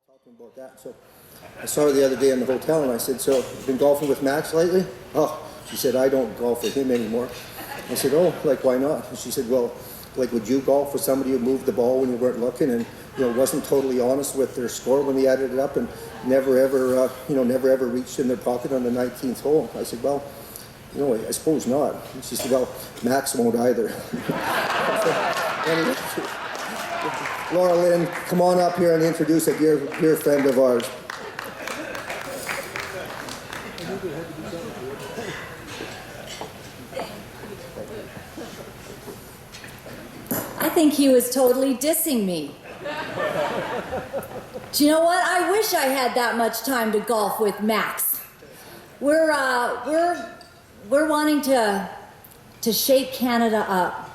Talking about that, so I saw her the other day in the hotel, and I said, "So, you've been golfing with Max lately?" "Oh," she said, "I don't golf with him anymore." I said, "Oh, like why not?" And she said, "Well, like would you golf with somebody who moved the ball when you weren't looking, and wasn't totally honest with their score when they added it up, and never ever reached in their pocket on the 19th hole?" I said, "Well, I suppose not." And she said, "Well, Max won't either." Anyway, Laura-Lynn, come on up here and introduce a dear friend of ours. I think he was totally dissing me. Do you know what? I wish I had that much time to golf with Max. We're wanting to shake Canada up.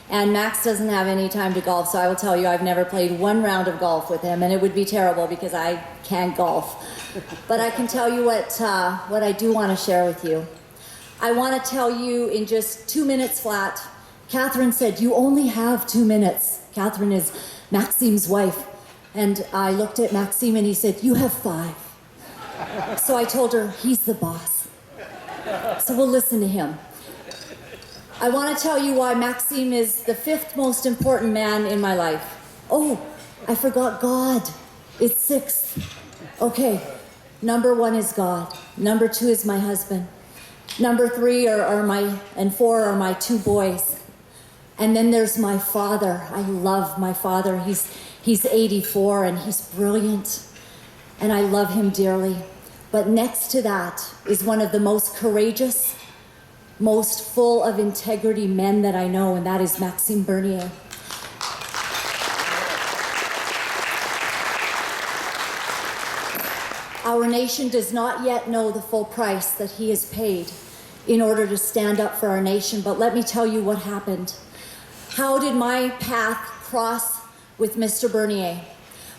And Max doesn't have any time to golf, so I will tell you I've never played one round of golf with him, and it would be terrible because I can't golf. But I can tell you what I do want to share with you. I want to tell you in just 2 minutes flat. Catherine said, "You only have 2 minutes." Catherine is Maxime's wife. And I looked at Maxime and he said, "You have 5. So I told her, he's the boss. So we'll listen to him. I want to tell you why Maxime is the 5th most important man in my life. Oh, I forgot God. It's 6th. Okay, number 1 is God. Number 2 is my husband. Number 3 and 4 are my 2 boys. And then there's my father. I love my father. He's 84 and he's brilliant. And I love him dearly. But next to that is one of the most courageous, most full of integrity men that I know, and that is Maxime Bernier. Our nation does not yet know the full price that he has paid in order to stand up for our nation, but let me tell you what happened. How did my path cross with Mr. Bernier?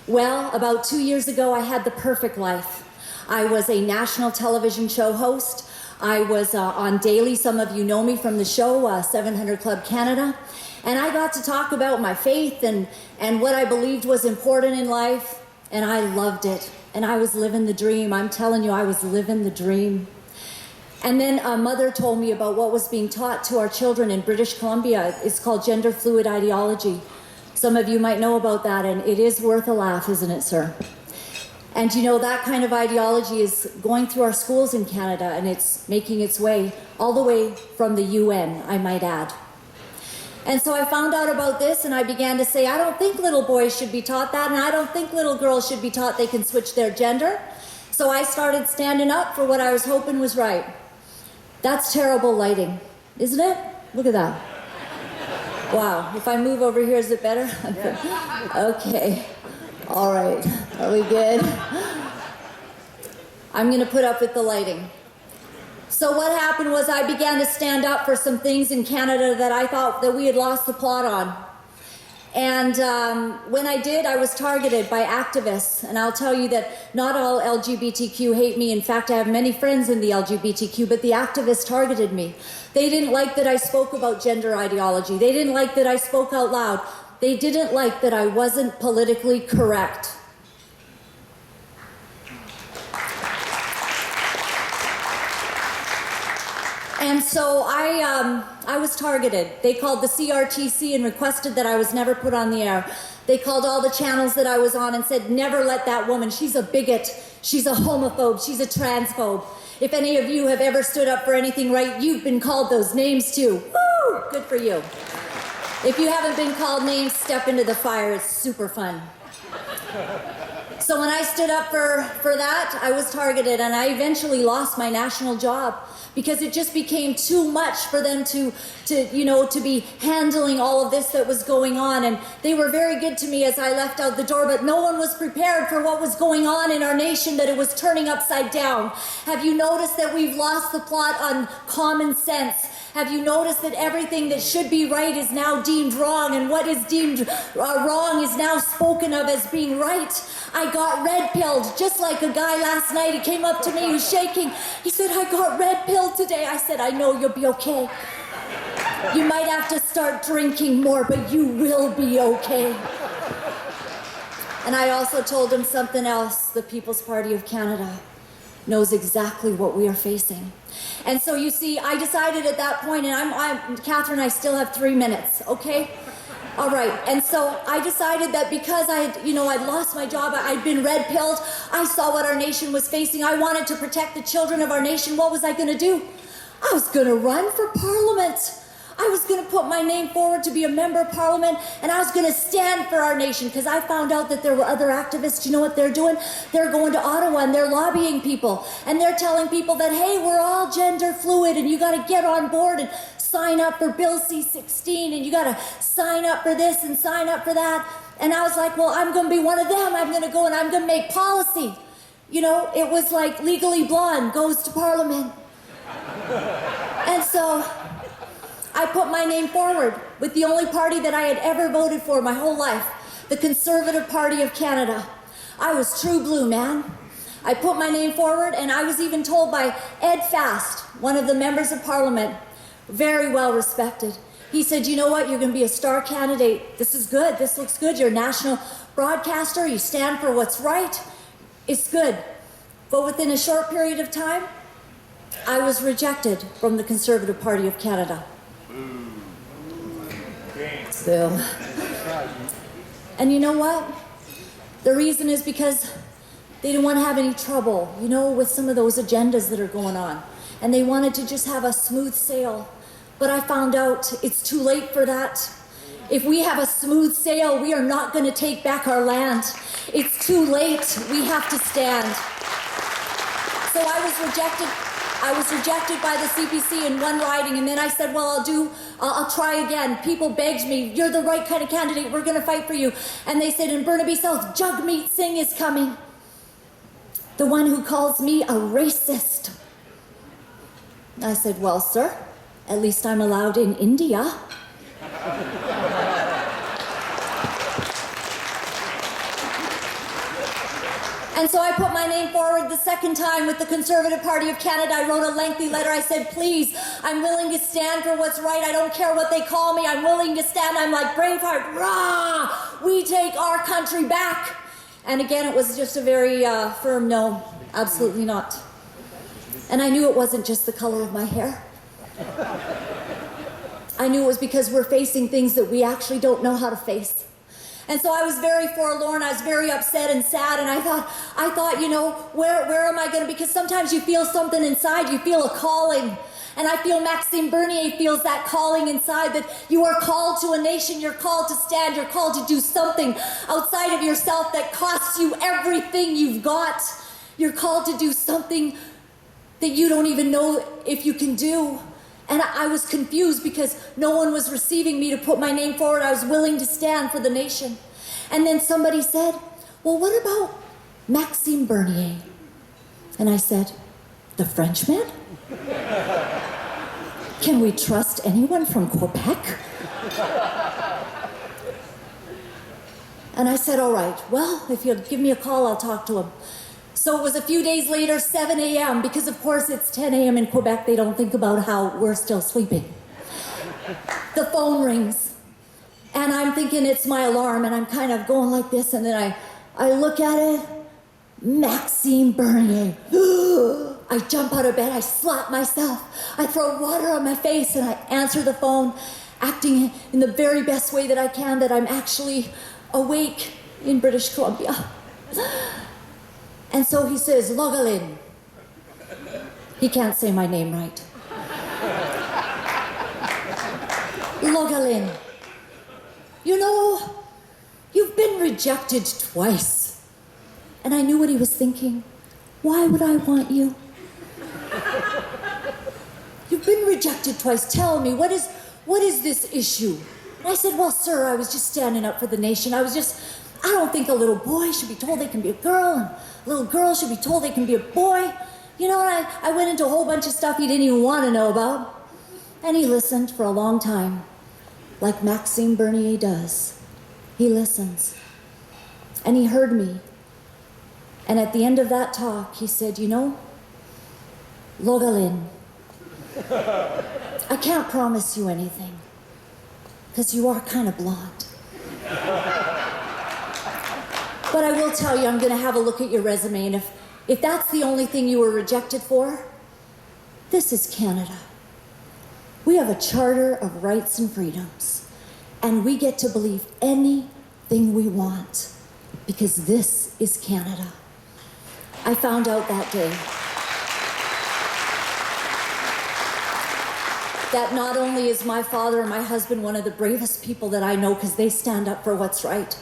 Well, about 2 years ago, I had the perfect life. I was a national television show host. I was on Daily. Some of you know me from the show, 700 Club Canada. And I got to talk about my faith and what I believed was important in life. And I loved it. And I was living the dream. I'm telling you, I was living the dream. And then a mother told me about what was being taught to our children in British Columbia. It's called gender fluid ideology. Some of you might know about that, and it is worth a laugh, isn't it, sir? And that kind of ideology is going through our schools in Canada, and it's making its way all the way from the UN, I might add. And so I found out about this, and I began to say, I don't think little boys should be taught that, and I don't think little girls should be taught they can switch their gender. So I started standing up for what I was hoping was right. That's terrible lighting, isn't it? Look at that. Wow, if I move over here, is it better? Okay. All right, are we good? I'm gonna put up with the lighting. So what happened was I began to stand up for some things in Canada that I thought that we had lost the plot on. And when I did, I was targeted by activists. And I'll tell you that not all LGBTQ hate me. In fact, I have many friends in the LGBTQ, but the activists targeted me. They didn't like that I spoke about gender ideology. They didn't like that I spoke out loud. They didn't like that I wasn't politically correct. And so I was targeted. They called the CRTC and requested that I was never put on the air. They called all the channels that I was on and said, never let that woman, she's a bigot, she's a homophobe, she's a transphobe. If any of you have ever stood up for anything right, you've been called those names too. Woo! Good for you. If you haven't been called names, step into the fire. It's super fun. So when I stood up for that, I was targeted, and I eventually lost my national job because it just became too much for them to be handling all of this that was going on. And they were very good to me as I left out the door, but no one was prepared for what was going on in our nation, that it was turning upside down. Have you noticed that we've lost the plot on common sense? Have you noticed that everything that should be right is now deemed wrong, and what is deemed wrong is now spoken of as being right? I got red-pilled, just like a guy last night. He came up to me, he was shaking. He said, I got red-pilled today. I said, I know, you'll be okay. You might have to start drinking more, but you will be okay. And I also told him something else. The People's Party of Canada knows exactly what we are facing. And so you see, I decided at that point, and I'm Catherine, I still have 3 minutes, okay? All right, and so I decided that because I'd lost my job, I'd been red-pilled, I saw what our nation was facing, I wanted to protect the children of our nation. What was I gonna do? I was gonna run for Parliament. I was gonna put my name forward to be a member of Parliament, and I was gonna stand for our nation, because I found out that there were other activists. You know what they're doing? They're going to Ottawa and they're lobbying people, and they're telling people that, hey, we're all gender fluid, and you gotta get on board and sign up for Bill C-16, and you gotta sign up for this and sign up for that. And I was like, well, I'm gonna be one of them. I'm gonna go and I'm gonna make policy. You know, it was like Legally Blonde goes to Parliament. And so I put my name forward with the only party that I had ever voted for my whole life, the Conservative Party of Canada. I was true blue, man. I put my name forward, and I was even told by Ed Fast, one of the members of Parliament, very well respected. He said, you know what, you're gonna be a star candidate. This is good, this looks good. You're a national broadcaster, you stand for what's right. It's good. But within a short period of time, I was rejected from the Conservative Party of Canada. Still. And you know what? The reason is because they didn't want to have any trouble, you know, with some of those agendas that are going on. And they wanted to just have a smooth sail. But I found out it's too late for that. If we have a smooth sail, we are not going to take back our land. It's too late. We have to stand. So I was rejected. I was rejected by the CPC in one riding, and then I said, well, I'll try again. People begged me, you're the right kind of candidate, we're gonna fight for you. And they said, in Burnaby South, Jagmeet Singh is coming. The one who calls me a racist. I said, well, sir, at least I'm allowed in India. And so I put my name forward the second time with the Conservative Party of Canada. I wrote a lengthy letter. I said, please, I'm willing to stand for what's right. I don't care what they call me. I'm willing to stand. I'm like Braveheart. Rah! We take our country back. And again, it was just a very firm no. Absolutely not. And I knew it wasn't just the color of my hair. I knew it was because we're facing things that we actually don't know how to face. And so I was very forlorn, I was very upset and sad, and I thought, you know, where am I going to, because sometimes you feel something inside, you feel a calling. And I feel Maxime Bernier feels that calling inside, that you are called to a nation, you're called to stand, you're called to do something outside of yourself that costs you everything you've got. You're called to do something that you don't even know if you can do. And I was confused because no one was receiving me to put my name forward. I was willing to stand for the nation. And then somebody said, well, what about Maxime Bernier? And I said, the Frenchman? Can we trust anyone from Quebec? And I said, all right, well, if you'll give me a call, I'll talk to him. So it was a few days later, 7 a.m., because of course it's 10 a.m. in Quebec. They don't think about how we're still sleeping. The phone rings, and I'm thinking it's my alarm, and I'm kind of going like this, and then I look at it, Maxime Bernier. I jump out of bed, I slap myself, I throw water on my face, and I answer the phone, acting in the very best way that I can, that I'm actually awake in British Columbia. And so he says, Laura-Lynn. He can't say my name right. Laura-Lynn. You know, you've been rejected twice. And I knew what he was thinking. Why would I want you? You've been rejected twice. Tell me, what is this issue? And I said, well, sir, I was just standing up for the nation. I don't think a little boy should be told they can be a girl, and a little girl should be told they can be a boy. You know, and I went into a whole bunch of stuff he didn't even want to know about. And he listened for a long time, like Maxime Bernier does. He listens. And he heard me. And at the end of that talk, he said, you know, Laura-Lynn, I can't promise you anything, because you are kind of blonde. But I will tell you, I'm going to have a look at your resume, and if that's the only thing you were rejected for, this is Canada. We have a charter of rights and freedoms, and we get to believe anything we want, because this is Canada. I found out that day that not only is my father and my husband one of the bravest people that I know because they stand up for what's right,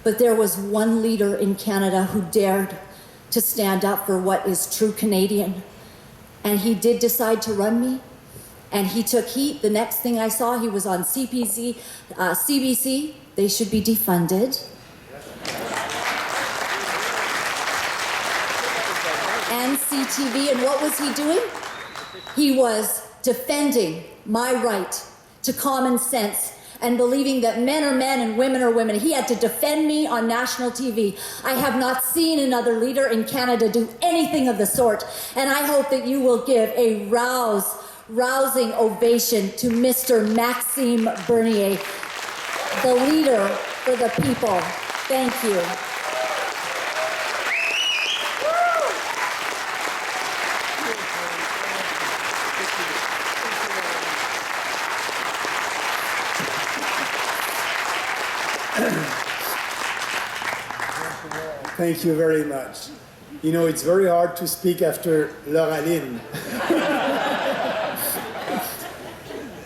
but there was one leader in Canada who dared to stand up for what is true Canadian. And he did decide to run me, and he took heat. The next thing I saw, he was on CBC. They should be defunded. And CTV, and what was he doing? He was defending my right to common sense and believing that men are men and women are women. He had to defend me on national TV. I have not seen another leader in Canada do anything of the sort, and I hope that you will give a rousing ovation to Mr. Maxime Bernier, the leader for the people. Thank you. Thank you very much. You know, it's very hard to speak after Laura-Lynn.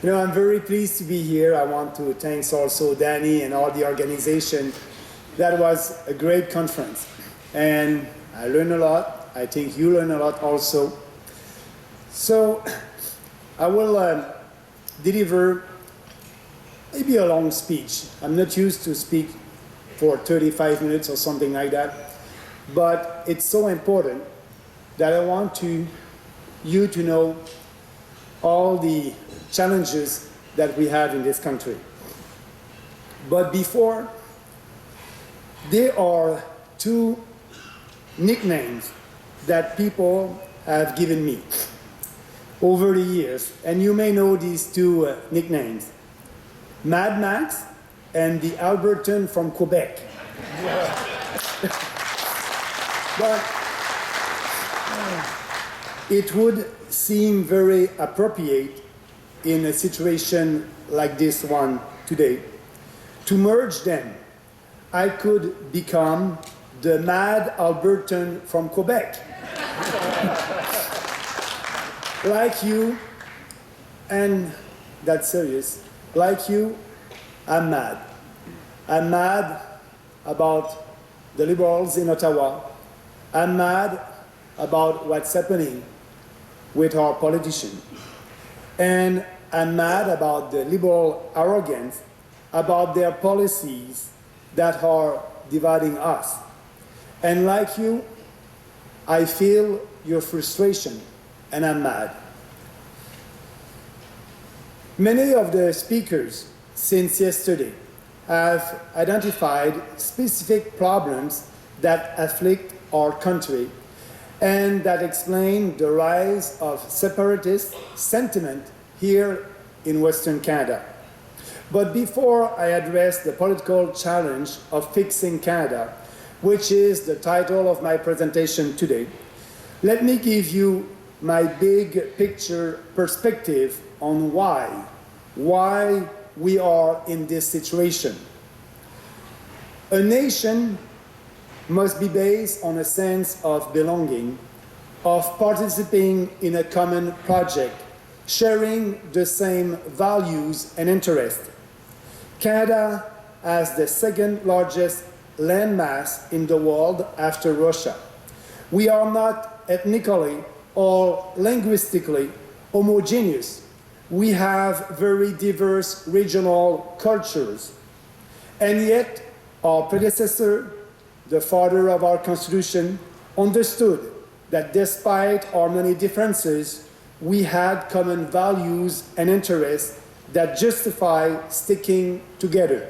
You know, I'm very pleased to be here. I want to thank also Danny and all the organization. That was a great conference. And I learned a lot. I think you learned a lot also. So I will deliver maybe a long speech. I'm not used to speak for 35 minutes or something like that. But it's so important that I want you to know all the challenges that we have in this country. But before, there are two nicknames that people have given me over the years, and you may know these two nicknames: Mad Max and the Albertan from Quebec. But it would seem very appropriate in a situation like this one today to merge them. I could become the Mad Albertan from Quebec. Like you, and that's serious, like you, I'm mad. I'm mad about the Liberals in Ottawa. I'm mad about what's happening with our politicians. And I'm mad about the Liberal arrogance, about their policies that are dividing us. And like you, I feel your frustration, and I'm mad. Many of the speakers since yesterday have identified specific problems that afflict our country and that explain the rise of separatist sentiment here in Western Canada. But before I address the political challenge of fixing Canada, which is the title of my presentation today, let me give you my big picture perspective on why we are in this situation. A nation must be based on a sense of belonging, of participating in a common project, sharing the same values and interests. Canada has the second largest landmass in the world after Russia. We are not ethnically or linguistically homogeneous. We have very diverse regional cultures. And yet, our predecessor, the father of our Constitution, understood that despite our many differences, we had common values and interests that justify sticking together.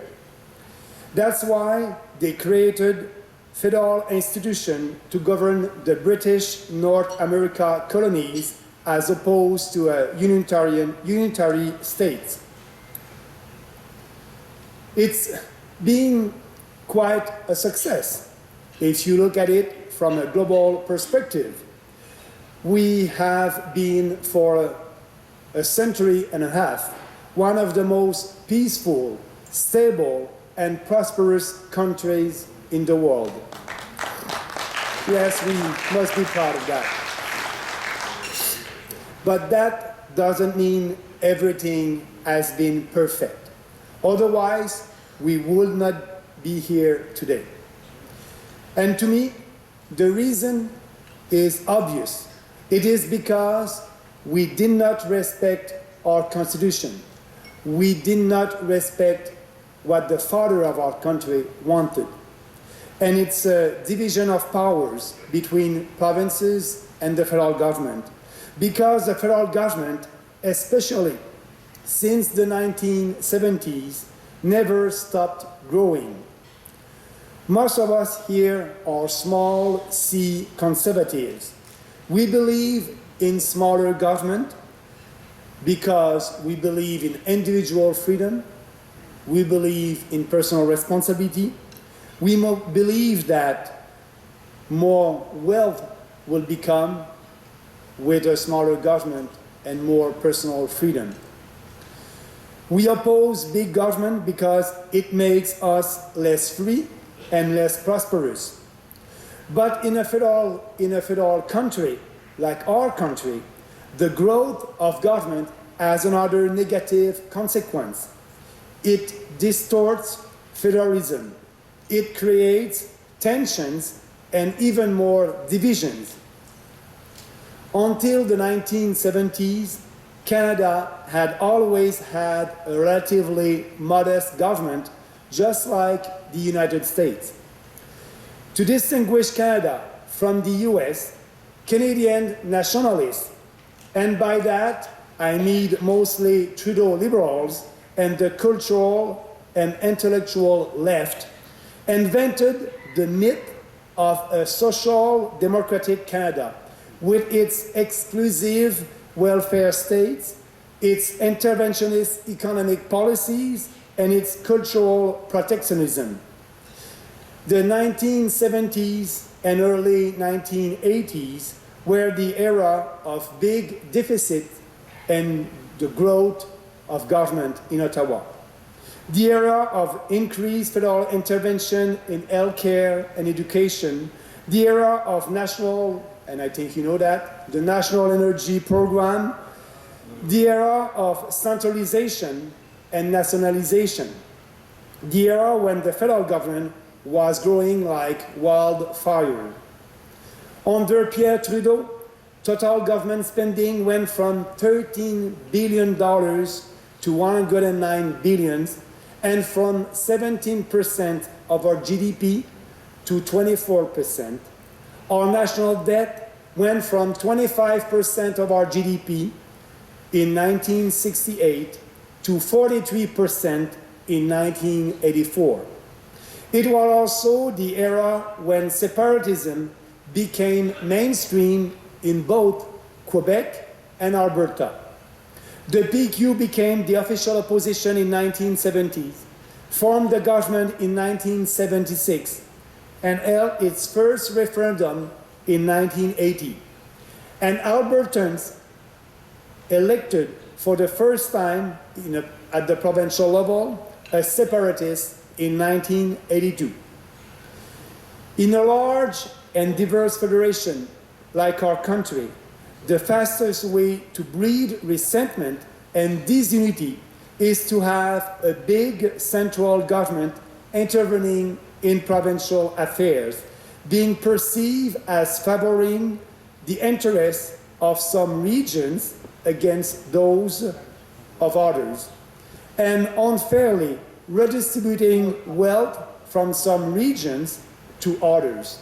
That's why they created federal institutions to govern the British North America colonies as opposed to a unitary states. It's being quite a success. If you look at it from a global perspective, we have been for a century and a half one of the most peaceful, stable, and prosperous countries in the world. Yes, we must be proud of that. But that doesn't mean everything has been perfect. Otherwise, we would not be here today. And to me, the reason is obvious. It is because we did not respect our Constitution. We did not respect what the father of our country wanted. And it's a division of powers between provinces and the federal government. Because the federal government, especially since the 1970s, never stopped growing. Most of us here are small C conservatives. We believe in smaller government because we believe in individual freedom. We believe in personal responsibility. We believe that more wealth will become with a smaller government and more personal freedom. We oppose big government because it makes us less free and less prosperous. But in a federal country like our country, the growth of government has another negative consequence. It distorts federalism. It creates tensions and even more divisions. Until the 1970s, Canada had always had a relatively modest government, just like the United States. To distinguish Canada from the US, Canadian nationalists, and by that I mean mostly Trudeau liberals and the cultural and intellectual left, invented the myth of a social democratic Canada with its exclusive welfare states, its interventionist economic policies, and its cultural protectionism. The 1970s and early 1980s were the era of big deficit and the growth of government in Ottawa. The era of increased federal intervention in healthcare and education, the era of national, and I think you know that, the National Energy Program, the era of centralization and nationalization, the era when the federal government was growing like wildfire. Under Pierre Trudeau, total government spending went from $13 billion to $109 billion, and from 17% of our GDP to 24%. Our national debt went from 25% of our GDP in 1968 to 43% in 1984. It was also the era when separatism became mainstream in both Quebec and Alberta. The PQ became the official opposition in 1970, formed the government in 1976, and held its first referendum in 1980. And Albertans elected for the first time at the provincial level a separatist in 1982. In a large and diverse federation like our country, the fastest way to breed resentment and disunity is to have a big central government intervening in provincial affairs, being perceived as favoring the interests of some regions against those of others, and unfairly redistributing wealth from some regions to others.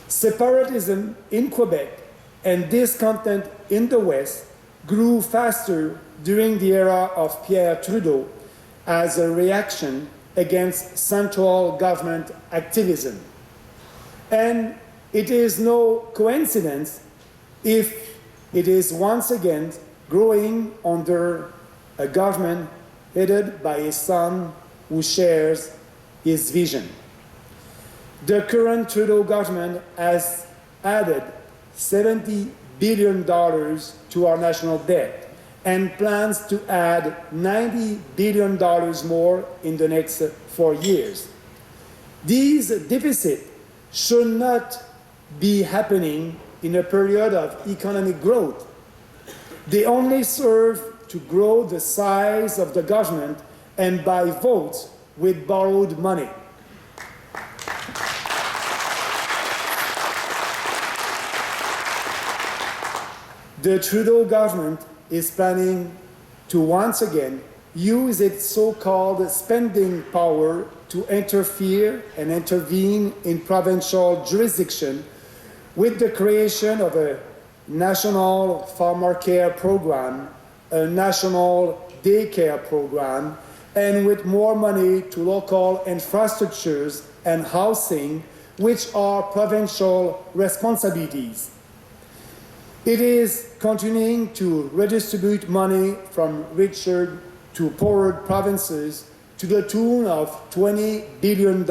Separatism in Quebec and discontent in the West grew faster during the era of Pierre Trudeau as a reaction against central government activism. And it is no coincidence if it is once again growing under a government headed by a son who shares his vision. The current Trudeau government has added $70 billion to our national debt and plans to add $90 billion more in the next 4 years. These deficits should not be happening in a period of economic growth. They only serve to grow the size of the government and buy votes with borrowed money. The Trudeau government is planning to once again use its so-called spending power to interfere and intervene in provincial jurisdiction with the creation of a national farmer care program, a national daycare program, and with more money to local infrastructures and housing, which are provincial responsibilities. It is continuing to redistribute money from richer to poorer provinces to the tune of $20 billion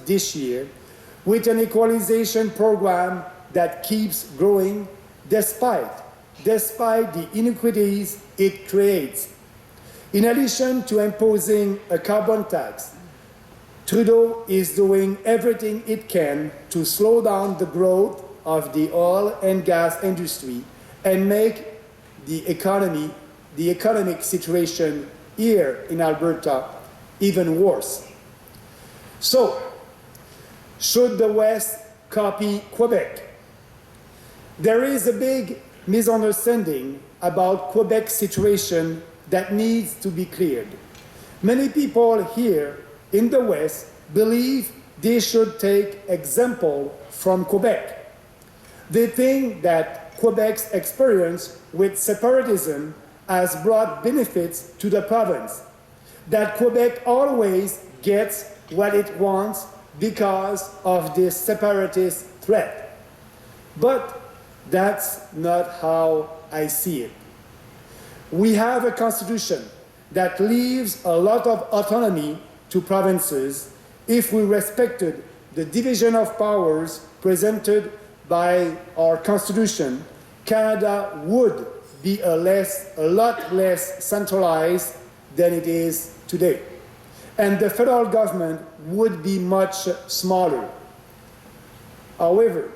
this year, with an equalization program that keeps growing despite the inequities it creates. In addition to imposing a carbon tax, Trudeau is doing everything it can to slow down the growth of the oil and gas industry and make the economic situation here in Alberta even worse. So, should the West copy Quebec? There is a big misunderstanding about Quebec's situation that needs to be cleared. Many people here in the West believe they should take example from Quebec. They think that Quebec's experience with separatism has brought benefits to the province, that Quebec always gets what it wants because of this separatist threat. But that's not how I see it. We have a constitution that leaves a lot of autonomy to provinces. If we respected the division of powers presented by our constitution, Canada would be a lot less centralized than it is today. And the federal government would be much smaller. However,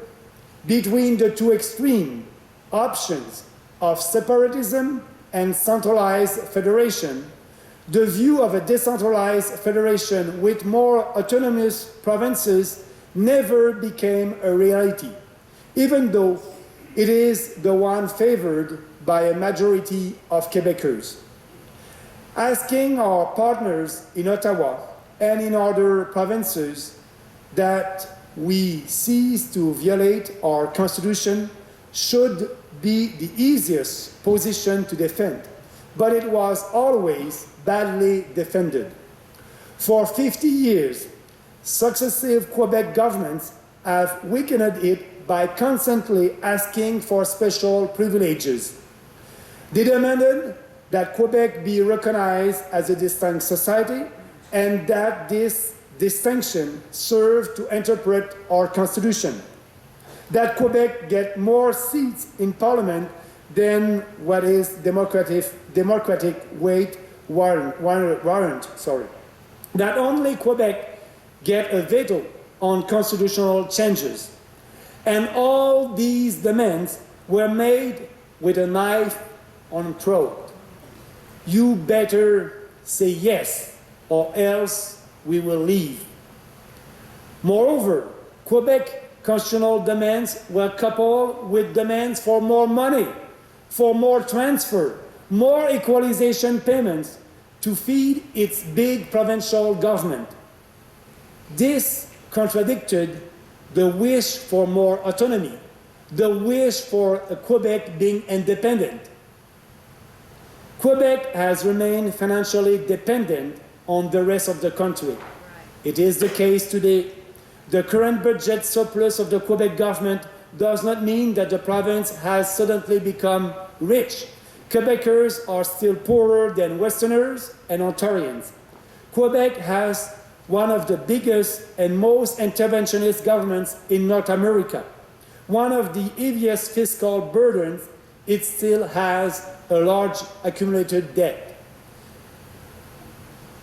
between the two extreme options of separatism and centralized federation, the view of a decentralized federation with more autonomous provinces never became a reality, even though it is the one favored by a majority of Quebecers. Asking our partners in Ottawa and in other provinces that we cease to violate our constitution should be the easiest position to defend, but it was always badly defended. For 50 years, successive Quebec governments have weakened it by constantly asking for special privileges. They demanded that Quebec be recognized as a distinct society and that this distinction serve to interpret our constitution, that Quebec get more seats in parliament than what is democratic weight warrant, that only Quebec get a veto on constitutional changes. And all these demands were made with a knife on throat. You better say yes, or else we will leave. Moreover, Quebec constitutional demands were coupled with demands for more money, for more transfer, more equalization payments to feed its big provincial government. This contradicted the wish for more autonomy, the wish for Quebec being independent. Quebec has remained financially dependent on the rest of the country. It is the case today. The current budget surplus of the Quebec government does not mean that the province has suddenly become rich. Quebecers are still poorer than Westerners and Ontarians. Quebec has one of the biggest and most interventionist governments in North America, one of the heaviest fiscal burdens, it still has a large accumulated debt.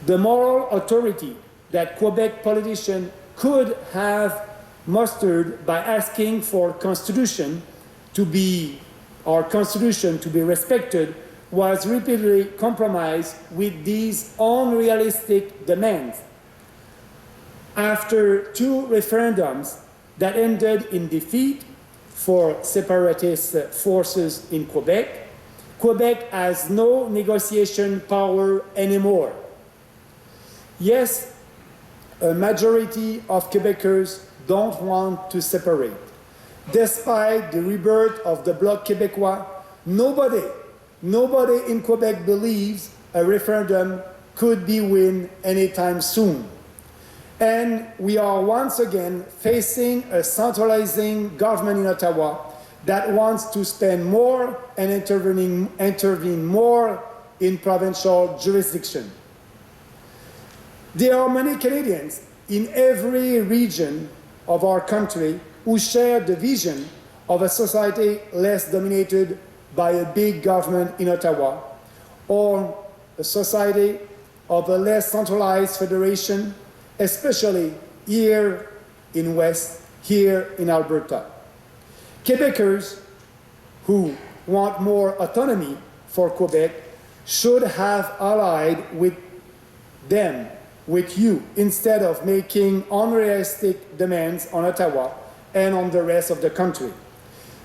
The moral authority that Quebec politicians could have mustered by asking for our constitution to be respected was repeatedly compromised with these unrealistic demands. After 2 referendums that ended in defeat for separatist forces in Quebec, Quebec has no negotiation power anymore. Yes, a majority of Quebecers don't want to separate. Despite the rebirth of the Bloc Québécois, nobody in Quebec believes a referendum could be won anytime soon. And we are once again facing a centralizing government in Ottawa that wants to spend more and intervene more in provincial jurisdiction. There are many Canadians in every region of our country who share the vision of a society less dominated by a big government in Ottawa, or a society of a less centralized federation, especially here in West, here in Alberta. Quebecers who want more autonomy for Quebec should have allied with them, with you, instead of making unrealistic demands on Ottawa and on the rest of the country.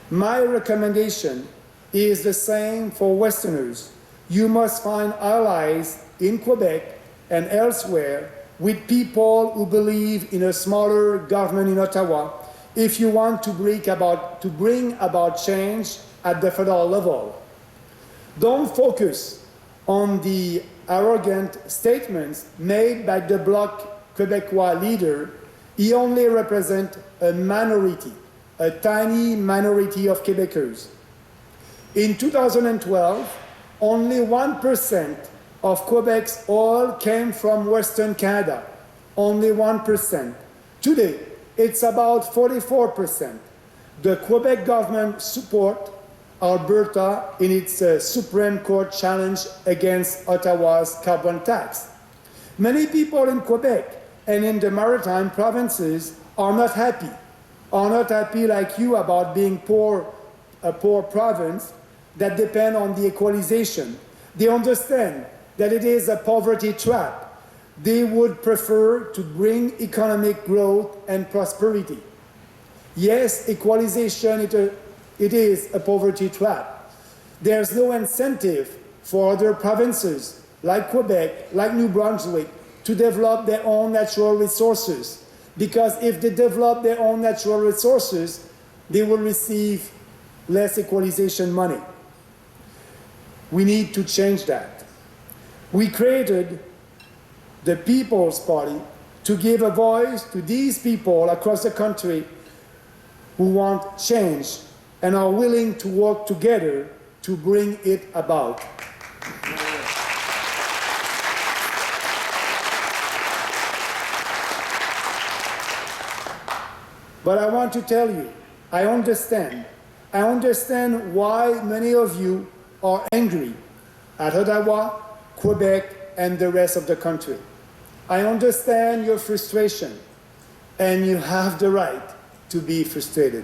My recommendation is the same for Westerners. You must find allies in Quebec and elsewhere with people who believe in a smaller government in Ottawa if you want to bring about change at the federal level. Don't focus on the arrogant statements made by the Bloc Québécois leader. He only represents a minority, a tiny minority of Quebecers. In 2012, only 1% of Quebec's oil came from Western Canada, only 1%. Today, it's about 44%. The Quebec government supports Alberta in its Supreme Court challenge against Ottawa's carbon tax. Many people in Quebec and in the maritime provinces are not happy like you about being a poor province that depend on the equalization. They understand that it is a poverty trap. They would prefer to bring economic growth and prosperity. Yes, equalization, it is a poverty trap. There's no incentive for other provinces like Quebec, like New Brunswick, to develop their own natural resources. Because if they develop their own natural resources, they will receive less equalization money. We need to change that. We created the People's Party to give a voice to these people across the country who want change and are willing to work together to bring it about. But I want to tell you, I understand why many of you are angry at Ottawa, Quebec, and the rest of the country. I understand your frustration, and you have the right to be frustrated.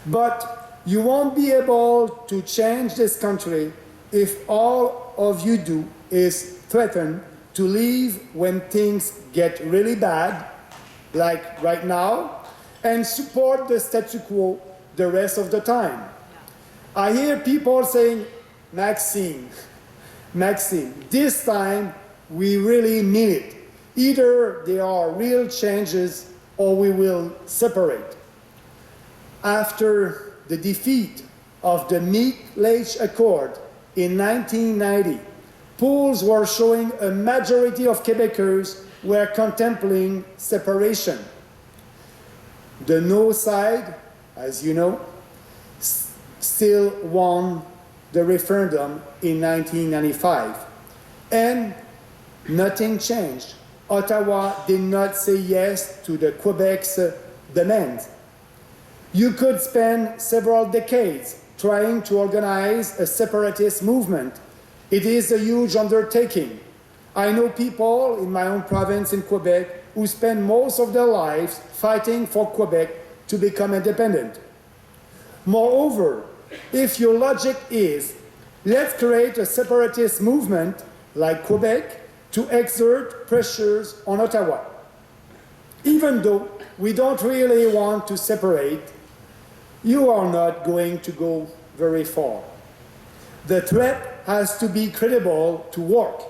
But you won't be able to change this country if all of you do is threaten to leave when things get really bad, like right now, and support the status quo the rest of the time. I hear people saying, Maxime, this time we really mean it. Either there are real changes or we will separate. After the defeat of the Meat-Lake Accord in 1990, polls were showing a majority of Quebecers were contemplating separation. The no side, as you know, still won the referendum in 1995. And nothing changed. Ottawa did not say yes to the Quebec's demands. You could spend several decades trying to organize a separatist movement. It is a huge undertaking. I know people in my own province in Quebec who spend most of their lives fighting for Quebec to become independent. Moreover, if your logic is, let's create a separatist movement like Quebec to exert pressures on Ottawa. Even though we don't really want to separate, you are not going to go very far. The threat has to be credible to work.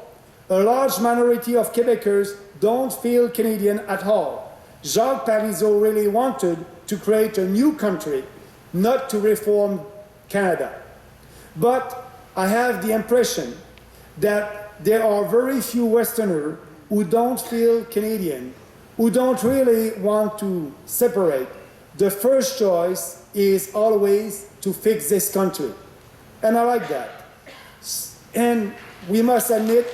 A large minority of Quebecers don't feel Canadian at all. Jacques Parizeau really wanted to create a new country, not to reform Canada. But I have the impression that there are very few Westerners who don't feel Canadian, who don't really want to separate. The first choice is always to fix this country. And I like that. And we must admit,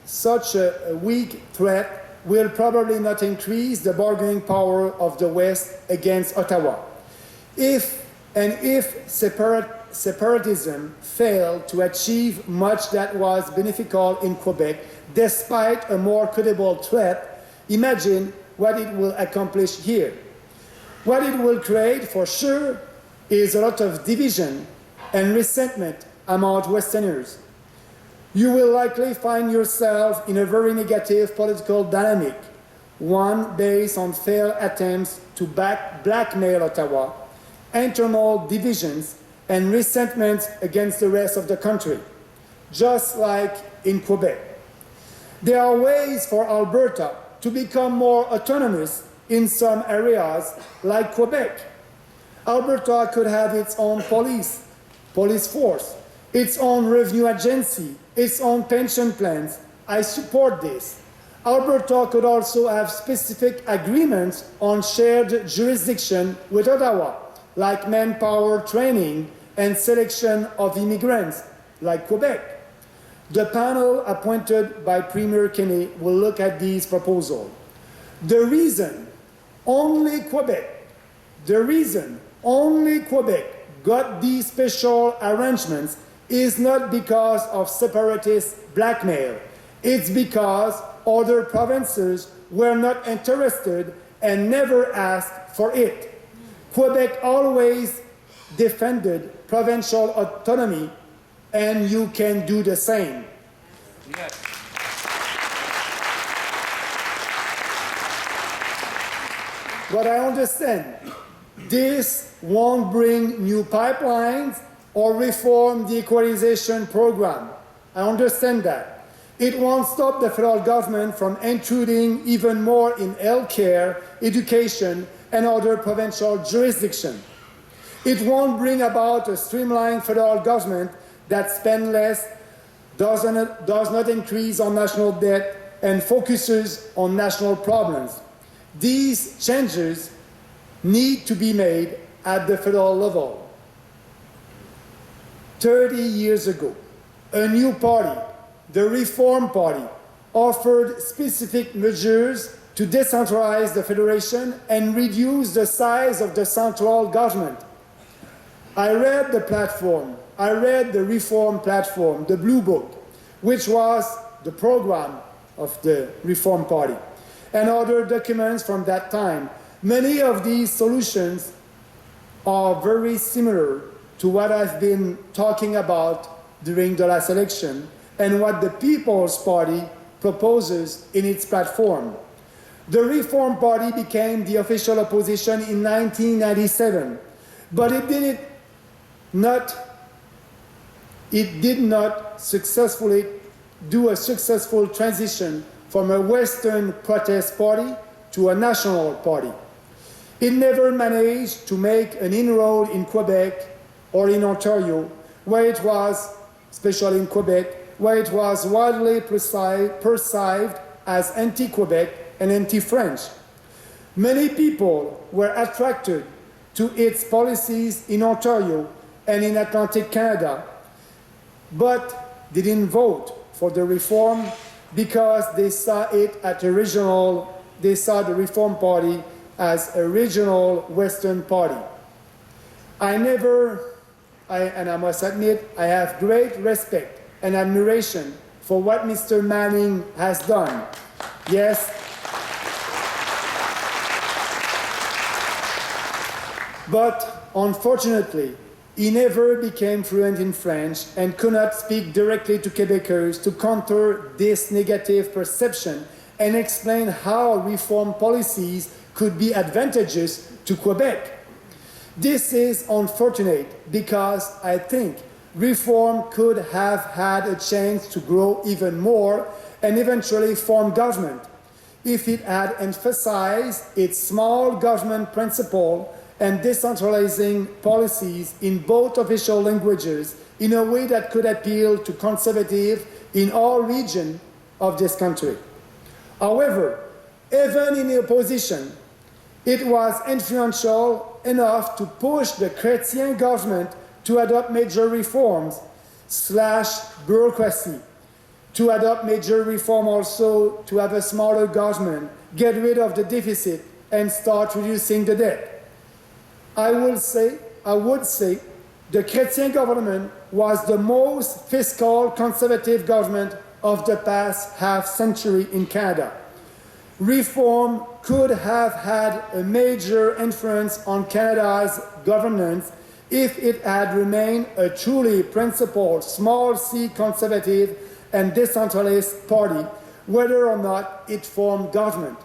such a weak threat will probably not increase the bargaining power of the West against Ottawa. If separatism failed to achieve much that was beneficial in Quebec, despite a more credible threat, imagine what it will accomplish here. What it will create, for sure, is a lot of division and resentment among Westerners. You will likely find yourself in a very negative political dynamic, one based on failed attempts to blackmail Ottawa, internal divisions, and resentments against the rest of the country, just like in Quebec. There are ways for Alberta to become more autonomous in some areas, like Quebec. Alberta could have its own police force, its own revenue agency, its own pension plans. I support this. Alberta could also have specific agreements on shared jurisdiction with Ottawa, like manpower training and selection of immigrants, like Quebec. The panel appointed by Premier Kenney will look at these proposals. The reason only Quebec got these special arrangements is not because of separatist blackmail. It's because other provinces were not interested and never asked for it. Quebec always defended provincial autonomy, and you can do the same. Yes. But I understand this won't bring new pipelines or reform the equalization program. I understand that. It won't stop the federal government from intruding even more in healthcare, education, and other provincial jurisdictions. It won't bring about a streamlined federal government that spends less, does not increase our national debt, and focuses on national problems. These changes need to be made at the federal level. 30 years ago, a new party, the Reform Party, offered specific measures to decentralize the federation and reduce the size of the central government. I read the platform, I read the Reform platform, the Blue Book, which was the program of the Reform Party, and other documents from that time. Many of these solutions are very similar to what I've been talking about during the last election and what the People's Party proposes in its platform. The Reform Party became the official opposition in 1997, but it did not successfully do a successful transition from a Western protest party to a national party. It never managed to make an inroad in Quebec or in Ontario, where it was, especially in Quebec, where it was widely perceived as anti-Quebec and anti-French. Many people were attracted to its policies in Ontario and in Atlantic Canada, but didn't vote for the reform because they saw the Reform Party as a regional Western party. And I must admit, I have great respect and admiration for what Mr. Manning has done. Yes. But unfortunately, he never became fluent in French and could not speak directly to Quebecers to counter this negative perception and explain how reform policies could be advantageous to Quebec. This is unfortunate because I think reform could have had a chance to grow even more and eventually form government if it had emphasized its small government principle and decentralizing policies in both official languages in a way that could appeal to conservatives in all regions of this country. However, even in the opposition, it was influential enough to push the Chrétien government to adopt major reforms / bureaucracy, to adopt major reform also to have a smaller government, get rid of the deficit, and start reducing the debt. I would say the Chrétien government was the most fiscal conservative government of the past half century in Canada. Reform could have had a major influence on Canada's governance if it had remained a truly principled small c conservative and decentralist party, whether or not it formed government.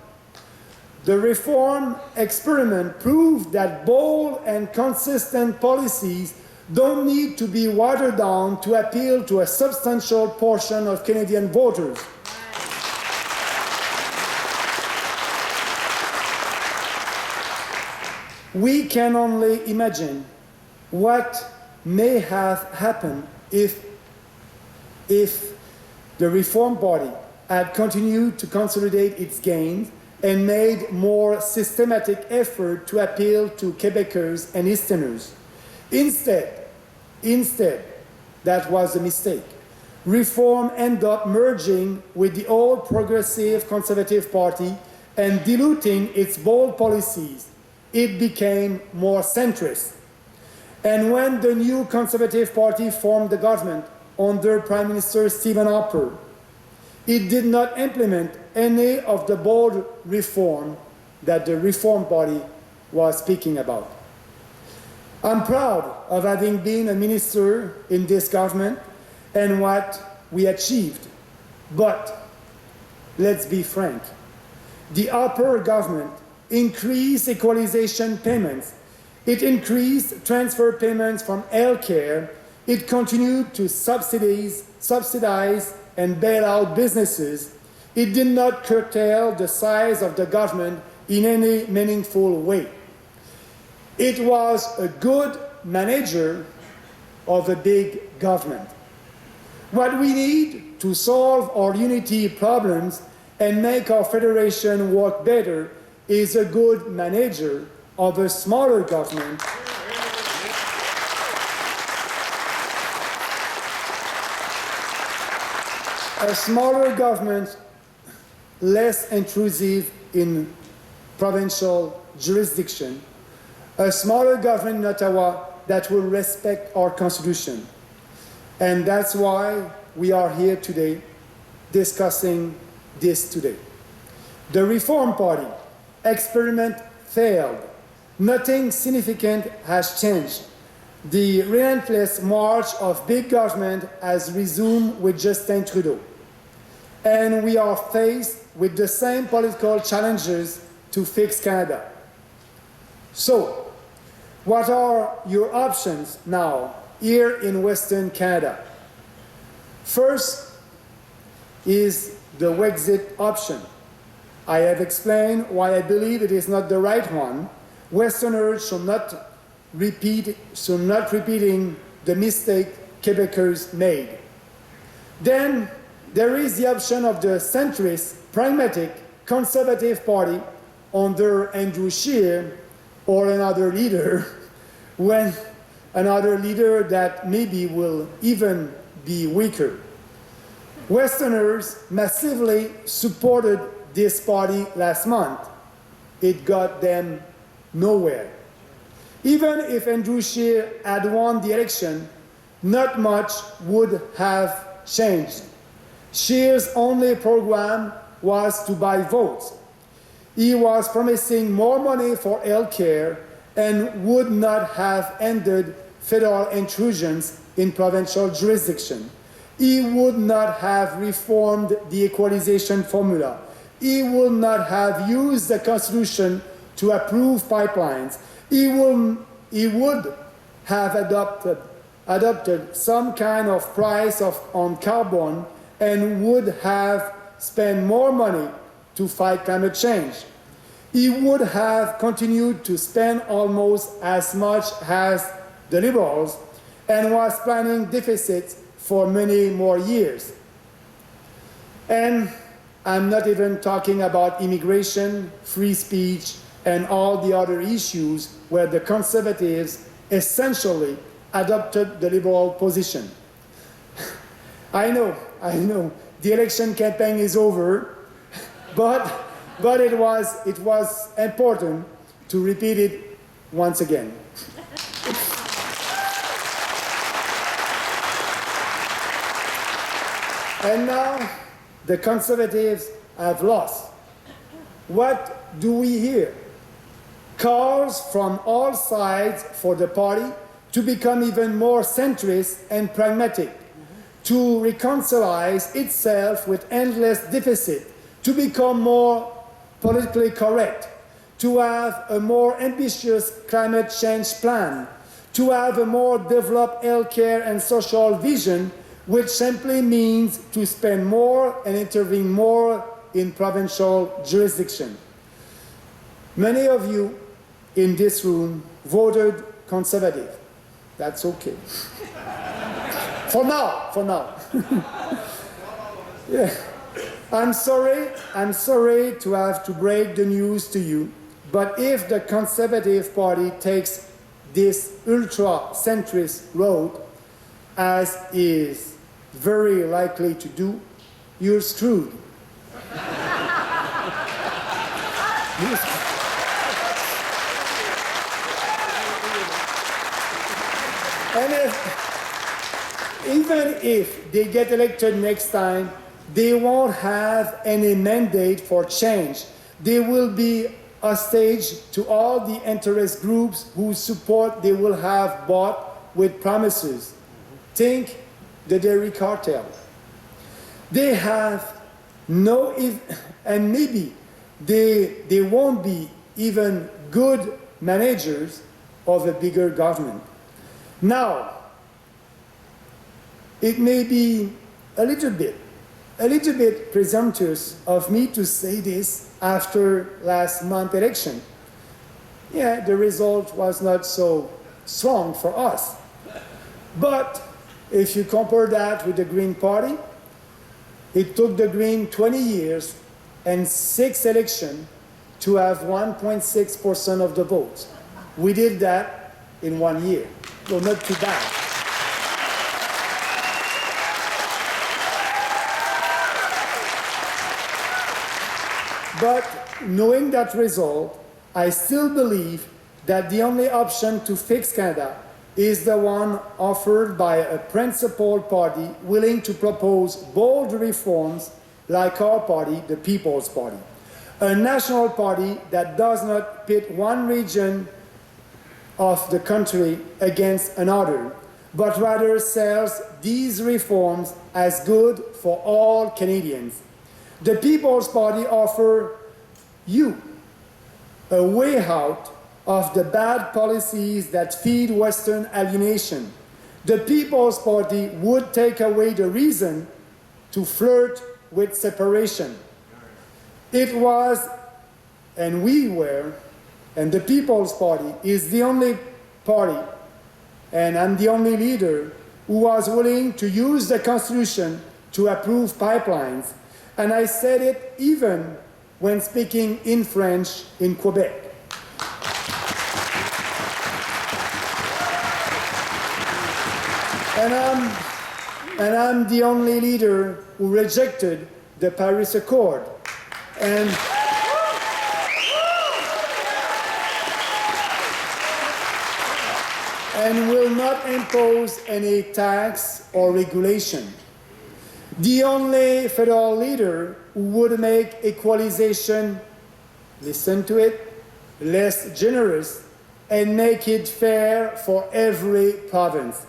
The reform experiment proved that bold and consistent policies don't need to be watered down to appeal to a substantial portion of Canadian voters. We can only imagine what may have happened if the Reform Party had continued to consolidate its gains and made more systematic effort to appeal to Quebecers and Easterners. Instead, that was a mistake. Reform ended up merging with the old Progressive Conservative Party and diluting its bold policies. It became more centrist. And when the new Conservative Party formed the government under Prime Minister Stephen Harper, it did not implement any of the bold reform that the Reform Party was speaking about. I'm proud of having been a minister in this government and what we achieved. But let's be frank, the Harper government increased equalization payments. It increased transfer payments from healthcare. It continued to subsidize and bail out businesses. It did not curtail the size of the government in any meaningful way. It was a good manager of a big government. What we need to solve our unity problems and make our federation work better is a good manager of a smaller government. A smaller government, less intrusive in provincial jurisdiction, a smaller government in Ottawa that will respect our Constitution. And that's why we are here today discussing this today. The Reform Party experiment failed. Nothing significant has changed. The relentless march of big government has resumed with Justin Trudeau. And we are faced with the same political challenges to fix Canada. So, what are your options now here in Western Canada? First is the Wexit option. I have explained why I believe it is not the right one. Westerners should not repeating the mistake Quebecers made. Then there is the option of the centrist, pragmatic, conservative party under Andrew Scheer or another leader, when another leader that maybe will even be weaker. Westerners massively supported this party last month. It got them nowhere. Even if Andrew Scheer had won the election, not much would have changed. Scheer's only program was to buy votes. He was promising more money for health care and would not have ended federal intrusions in provincial jurisdiction. He would not have reformed the equalization formula. He would not have used the Constitution to approve pipelines. He would have adopted some kind of price on carbon and would have spent more money to fight climate change. He would have continued to spend almost as much as the Liberals and was planning deficits for many more years. And I'm not even talking about immigration, free speech, and all the other issues where the Conservatives essentially adopted the Liberal position. I know, the election campaign is over, but it was important to repeat it once again. And now the Conservatives have lost. What do we hear? Calls from all sides for the party to become even more centrist and pragmatic, to reconcile itself with endless deficit, to become more politically correct, to have a more ambitious climate change plan, to have a more developed healthcare and social vision, which simply means to spend more and intervene more in provincial jurisdiction. Many of you in this room voted Conservative. That's okay. For now. Yeah. I'm sorry to have to break the news to you, but if the Conservative Party takes this ultra-centrist road, as is very likely to do, you're screwed. And even if they get elected next time, they won't have any mandate for change. They will be hostage to all the interest groups whose support they will have bought with promises. Think the dairy cartel. They have no, and maybe they won't be even good managers of a bigger government. Now, it may be a little bit presumptuous of me to say this after last month's election. Yeah, the result was not so strong for us. But if you compare that with the Green Party, it took the Green 20 years and 6 elections to have 1.6% of the votes. We did that in 1 year. So not too bad. But knowing that result, I still believe that the only option to fix Canada is the one offered by a principled party willing to propose bold reforms like our party, the People's Party. A national party that does not pit one region of the country against another, but rather sells these reforms as good for all Canadians. The People's Party offers you a way out of the bad policies that feed Western alienation. The People's Party would take away the reason to flirt with separation. It was, and we were, and the People's Party is the only party, and I'm the only leader, who was willing to use the Constitution to approve pipelines. And I said it even when speaking in French in Quebec. And I'm the only leader who rejected the Paris Accord. And will not impose any tax or regulation. The only federal leader who would make equalization, listen to it, less generous and make it fair for every province.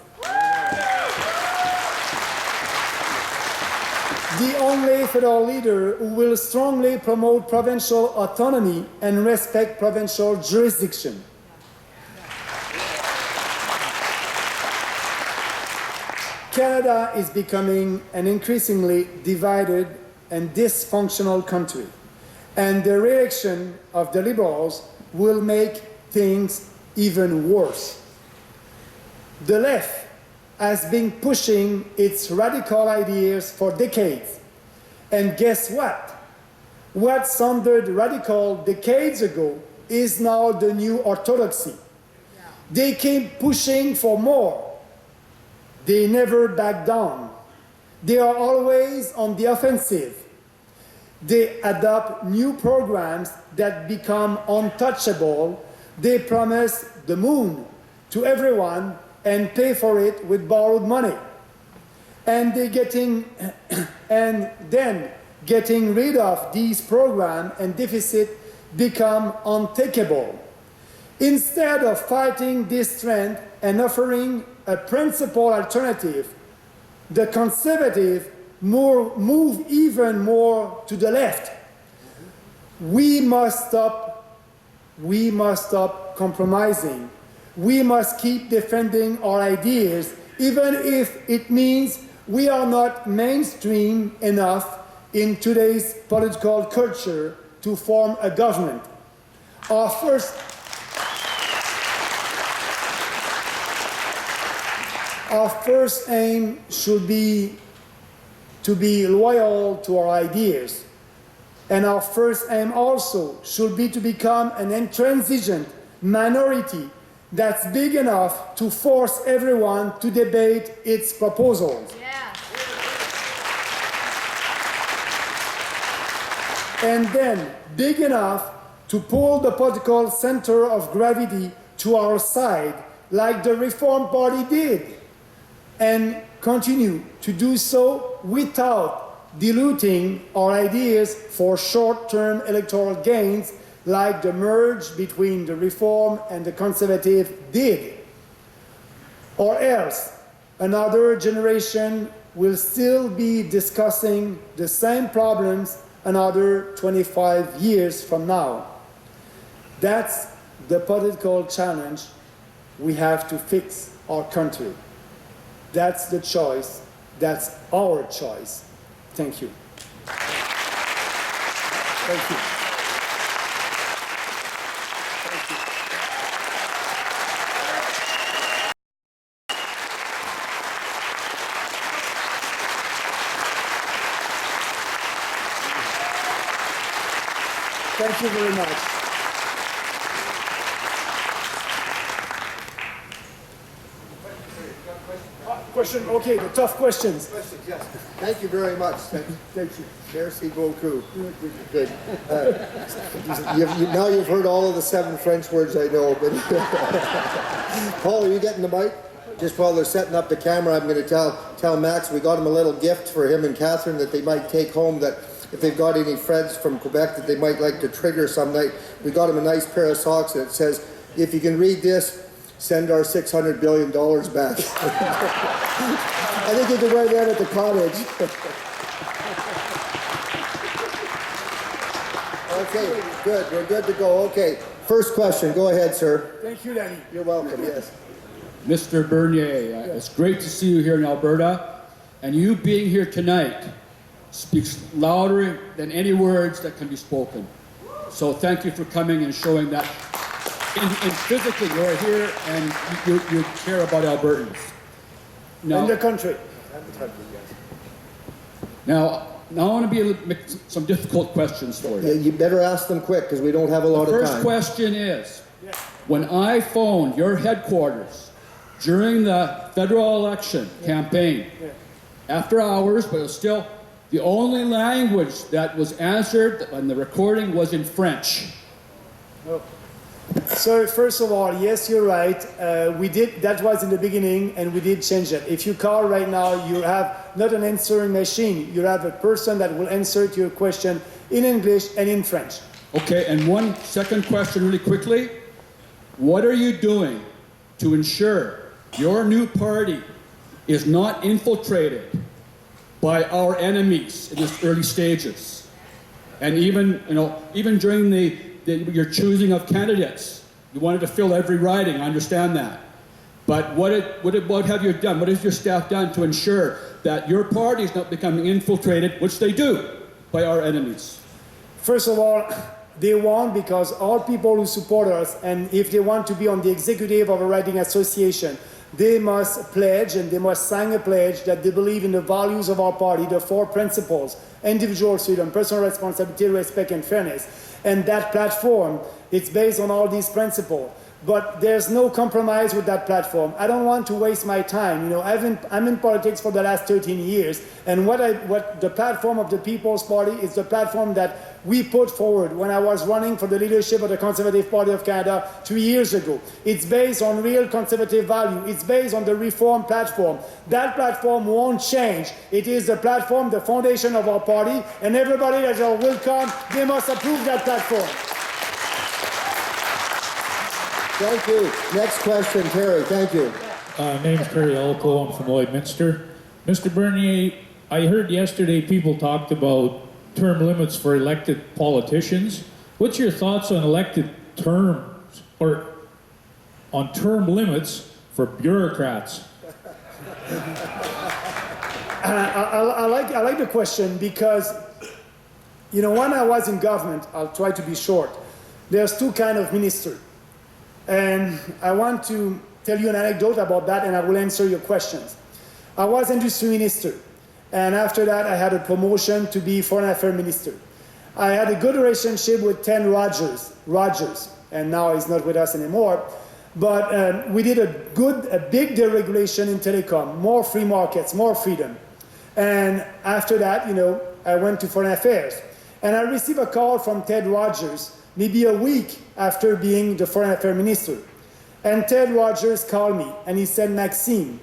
The only federal leader who will strongly promote provincial autonomy and respect provincial jurisdiction. Canada is becoming an increasingly divided and dysfunctional country, and the reelection of the Liberals will make things even worse. The left has been pushing its radical ideas for decades, and guess what? What sounded radical decades ago is now the new orthodoxy. They keep pushing for more. They never back down. They are always on the offensive. They adopt new programs that become untouchable. They promise the moon to everyone and pay for it with borrowed money. And then getting rid of these programs and deficit become untakeable. Instead of fighting this trend and offering a principled alternative, the conservatives move even more to the left. We must stop compromising. We must keep defending our ideas, even if it means we are not mainstream enough in today's political culture to form a government. Our first aim should be to be loyal to our ideas. And our first aim also should be to become an intransigent minority that's big enough to force everyone to debate its proposals. Yeah. And then big enough to pull the political center of gravity to our side, like the Reform Party did, and continue to do so without diluting our ideas for short-term electoral gains like the merge between the Reform and the Conservative did. Or else, another generation will still be discussing the same problems another 25 years from now. That's the political challenge we have to fix our country. That's the choice. That's our choice. Thank you. Thank you. Thank you very much. Question, okay, the tough questions. Yes. Thank you very much. Thank you. Merci beaucoup. Good. Now you've heard all of the 7 French words I know, but Paul, are you getting the mic? Just while they're setting up the camera, I'm going to tell Max we got him a little gift for him and Catherine that they might take home, that if they've got any friends from Quebec that they might like to trigger some night. We got him a nice pair of socks that says, if you can read this, send our $600 billion back. I think you can wear that at the cottage. Okay, good. We're good to go. Okay, first question. Go ahead, sir. Thank you, Danny. You're welcome, yes. Mr. Bernier, it's great to see you here in Alberta, and you being here tonight speaks louder than any words that can be spoken. So thank you for coming and showing that in physically you're here and you care about Albertans. Now, In the country. now I want to make some difficult questions for Yeah, you. you better ask them quick because we don't have a lot of First time. question is, when I phoned your headquarters during the federal election campaign, after hours, but it was still the only language that was answered on the recording was in French. So first of all, yes, you're right. We did, that was in the beginning, and we did change it. If you call right now, you have not an answering machine. You have a person that will answer to your question in English and in French. Okay, and one second question really quickly. What are you doing to ensure your new party is not infiltrated by our enemies in its early stages? And even, even during your choosing of candidates, you wanted to fill every riding, I understand that. But what have you done? What has your staff done to ensure that your party is not becoming infiltrated, which they do, by our enemies? First of all, they won't, because all people who support us, and if they want to be on the executive of a riding association, they must pledge and they must sign a pledge that they believe in the values of our party, the 4 principles: individual freedom, personal responsibility, respect, and fairness. And that platform, it's based on all these principles. But there's no compromise with that platform. I don't want to waste my time. I'm in politics for the last 13 years, and what the platform of the People's Party is the platform that we put forward when I was running for the leadership of the Conservative Party of Canada 3 years ago. It's based on real conservative value. It's based on the reform platform. That platform won't change. It is the platform, the foundation of our party, and everybody that will come, they must approve that platform. Thank you. Next question, Terry. Thank you. Name's Terry Elko. I'm from Lloydminster. Mr. Bernier, I heard yesterday people talked about term limits for elected politicians. What's your thoughts on elected terms, or on term limits for bureaucrats? I like the question, because, when I was in government, I'll try to be short, there's 2 kinds of ministers. And I want to tell you an anecdote about that, and I will answer your questions. I was industry minister, and after that I had a promotion to be foreign affairs minister. I had a good relationship with Ted Rogers, and now he's not with us anymore. But we did a big deregulation in telecom, more free markets, more freedom. And after that, I went to foreign affairs, and I received a call from Ted Rogers maybe a week after being the foreign affairs minister. And Ted Rogers called me and he said, "Maxime,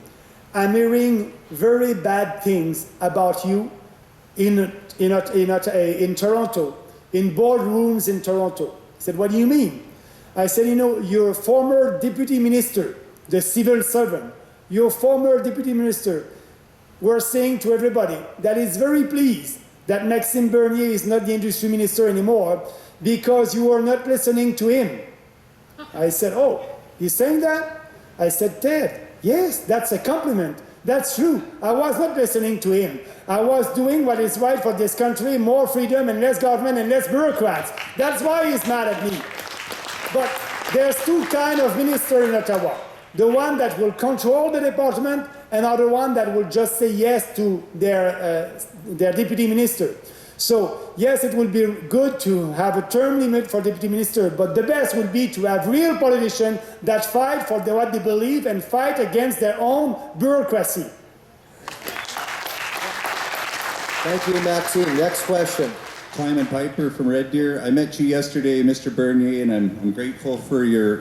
I'm hearing very bad things about you in Toronto, in boardrooms in Toronto." He said, "What do you mean?" I said, "Your former deputy minister, the civil servant, your former deputy minister were saying to everybody that he's very pleased that Maxime Bernier is not the industry minister anymore, because you are not listening to him." I said, "Oh, he's saying that?" I said, "Ted, yes, that's a compliment. That's true. I was not listening to him. I was doing what is right for this country, more freedom and less government and less bureaucrats. That's why he's mad at me." But there's 2 kinds of ministers in Ottawa. The one that will control the department, and other one that will just say yes to their deputy minister. So, yes, it will be good to have a term limit for deputy minister, but the best would be to have real politicians that fight for what they believe and fight against their own bureaucracy. Thank you, Maxime. Next question. Clyman Piper from Red Deer. I met you yesterday, Mr. Bernier, and I'm grateful for your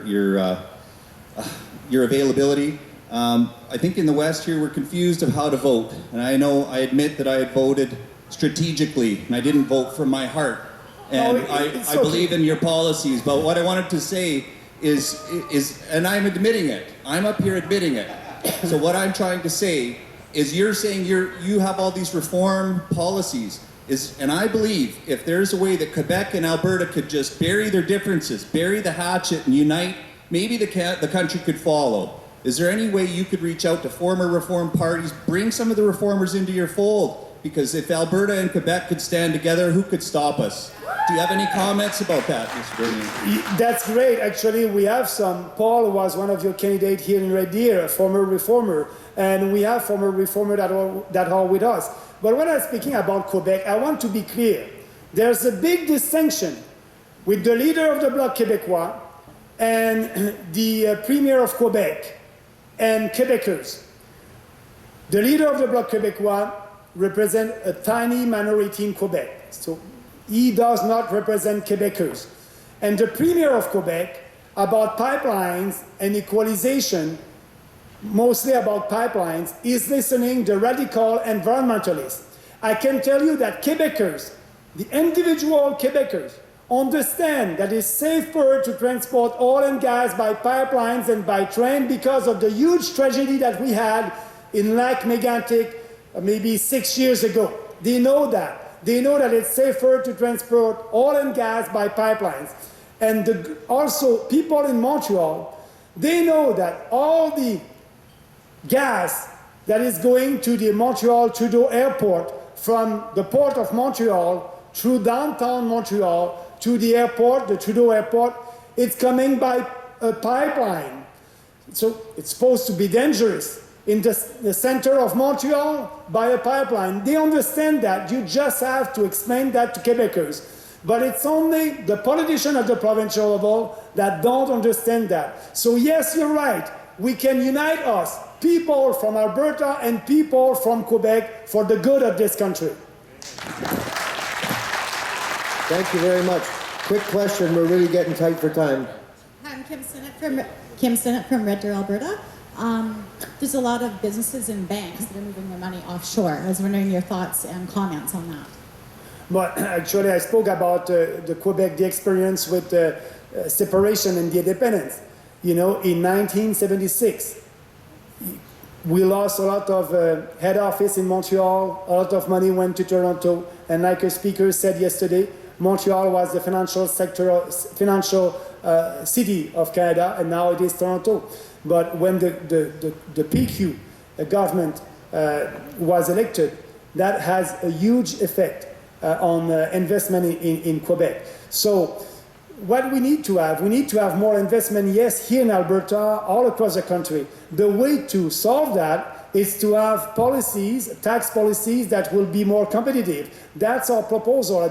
availability. I think in the West here we're confused of how to vote, and I admit that I had voted strategically, and I didn't vote from my heart. And I believe in your policies, but what I wanted to say is, and I'm admitting it, I'm up here admitting it. So what I'm trying to say is, you're saying you have all these reform policies, and I believe if there's a way that Quebec and Alberta could just bury their differences, bury the hatchet and unite, maybe the country could follow. Is there any way you could reach out to former reform parties, bring some of the reformers into your fold? Because if Alberta and Quebec could stand together, who could stop us? Do you have any comments about that, Mr. Bernier? That's great. Actually, we have some. Paul was one of your candidates here in Red Deer, a former reformer, and we have former reformers that are with us. But when I'm speaking about Quebec, I want to be clear. There's a big distinction with the leader of the Bloc Québécois and the Premier of Quebec and Quebecers. The leader of the Bloc Québécois represents a tiny minority in Quebec, so he does not represent Quebecers. And the Premier of Quebec, about pipelines and equalization, mostly about pipelines, is listening to radical environmentalists. I can tell you that Quebecers, the individual Quebecers, understand that it's safer to transport oil and gas by pipelines and by train because of the huge tragedy that we had in Lac Mégantic maybe 6 years ago. They know that. They know that it's safer to transport oil and gas by pipelines. And also people in Montreal, they know that all the gas that is going to the Montreal Trudeau Airport from the port of Montreal through downtown Montreal to the airport, the Trudeau Airport, it's coming by a pipeline. So it's supposed to be dangerous. In the center of Montreal, by a pipeline. They understand that. You just have to explain that to Quebecers. But it's only the politicians at the provincial level that don't understand that. So yes, you're right. We can unite us, people from Alberta and people from Quebec, for the good of this country. Thank you very much. Quick question, we're really getting tight for time. Hi, I'm Kim Sinnott from Red Deer, Alberta. There's a lot of businesses and banks that are moving their money offshore. I was wondering your thoughts and comments on that. But actually, I spoke about the Quebec, the experience with separation and the independence. You know, in 1976, we lost a lot of head office in Montreal, a lot of money went to Toronto, and like a speaker said yesterday, Montreal was the financial city of Canada, and now it is Toronto. But when the PQ government was elected, that has a huge effect on investment in Quebec. So what we need to have more investment, yes, here in Alberta, all across the country. The way to solve that is to have policies, tax policies that will be more competitive. That's our proposal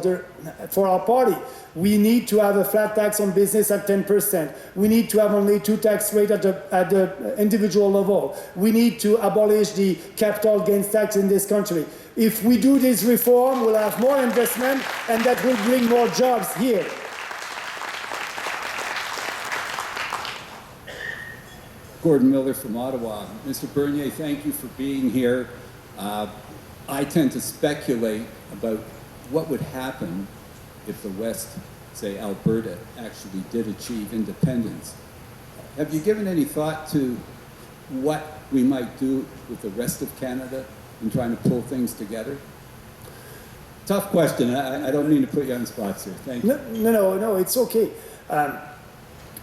for our party. We need to have a flat tax on business at 10%. We need to have only 2 tax rates at the individual level. We need to abolish the capital gains tax in this country. If we do this reform, we'll have more investment, and that will bring more jobs here. Gordon Miller from Ottawa. Mr. Bernier, thank you for being here. I tend to speculate about what would happen if the West, say Alberta, actually did achieve independence. Have you given any thought to what we might do with the rest of Canada in trying to pull things together? Tough question. I don't mean to put you on the spot, sir. Thank you. No, it's okay.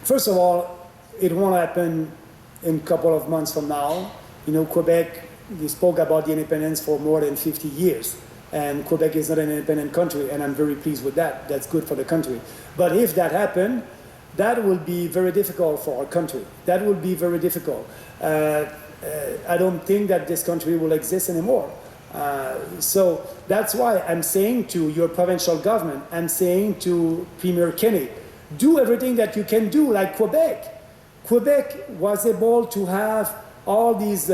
First of all, it won't happen in a couple of months from now. You know, Quebec, we spoke about the independence for more than 50 years. And Quebec is not an independent country, and I'm very pleased with that. That's good for the country. But if that happened, that will be very difficult for our country. That will be very difficult. I don't think that this country will exist anymore. So that's why I'm saying to your provincial government, I'm saying to Premier Kenney, do everything that you can do, like Quebec. Quebec was able to have all these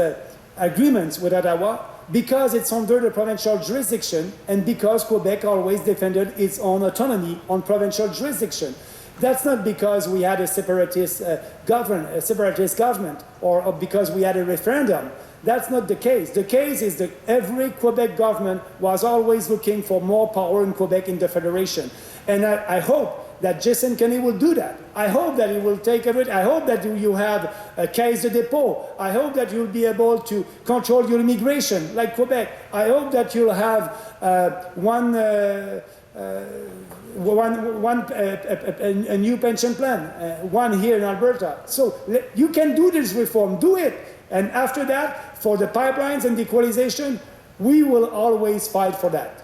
agreements with Ottawa because it's under the provincial jurisdiction and because Quebec always defended its own autonomy on provincial jurisdiction. That's not because we had a separatist government or because we had a referendum. That's not the case. The case is that every Quebec government was always looking for more power in Quebec in the federation. And I hope that Jason Kenney will do that. I hope that he will take everything. I hope that you have a caisse de dépôt. I hope that you'll be able to control your immigration like Quebec. I hope that you'll have a new pension plan, one here in Alberta. So you can do this reform, do it. And after that, for the pipelines and the equalization, we will always fight for that.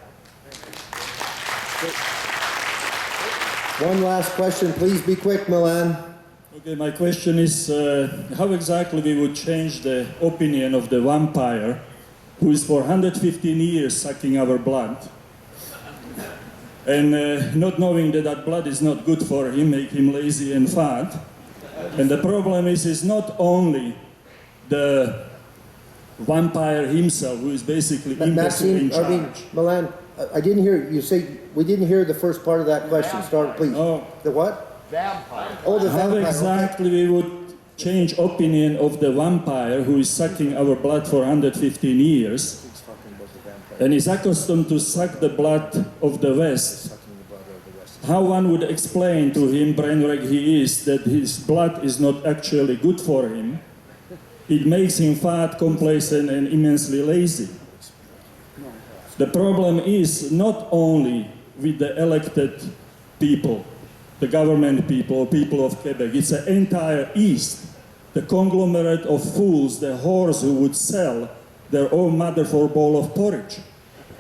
One last question, please be quick, Milan. Okay, my question is how exactly we would change the opinion of the vampire who is for 115 years sucking our blood and not knowing that that blood is not good for him, make him lazy and fat. And the problem is not only the vampire himself, who is basically imbecile in Maxime, I mean, charge. Milan, I didn't hear, you say, we didn't hear the first part of that question. Start, please. Oh. The what? Vampire. Oh, the How vampire. exactly we would change opinion of the vampire who is sucking our blood for 115 years and is accustomed to suck the blood of the West? How one would explain to him, brainwreck he is, that his blood is not actually good for him? It makes him fat, complacent, and immensely lazy. The problem is not only with the elected people, the government people, or people of Quebec. It's the entire East, the conglomerate of fools, the whores who would sell their own mother for a bowl of porridge.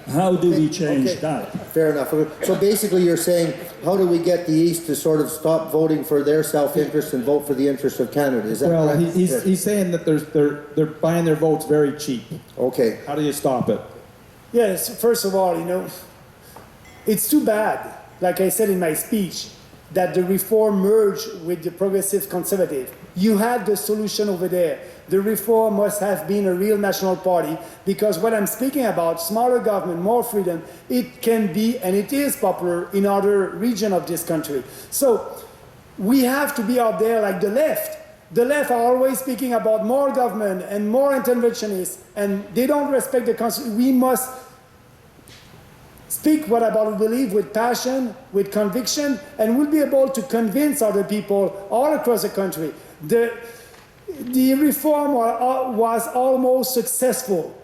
How do we change that? Fair enough. So basically you're saying, how do we get the East to sort of stop voting for their self-interest and vote for the interest of Canada? Is that Well, correct? he's saying that they're buying their votes very cheap. Okay. How do you stop it? Yes, first of all, it's too bad, like I said in my speech, that the reform merged with the progressive conservative. You had the solution over there. The reform must have been a real national party, because what I'm speaking about, smaller government, more freedom, it can be and it is popular in other regions of this country. So we have to be out there like the left. The left are always speaking about more government and more interventionists, and they don't respect the Constitution. We must speak what about we believe with passion, with conviction, and we'll be able to convince other people all across the country. The reform was almost successful.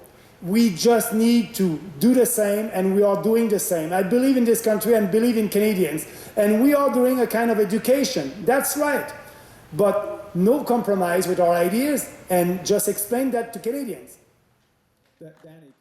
We just need to do the same, and we are doing the same. I believe in this country and believe in Canadians, and we are doing a kind of education. That's right. But no compromise with our ideas, and just explain that to Canadians. Danny,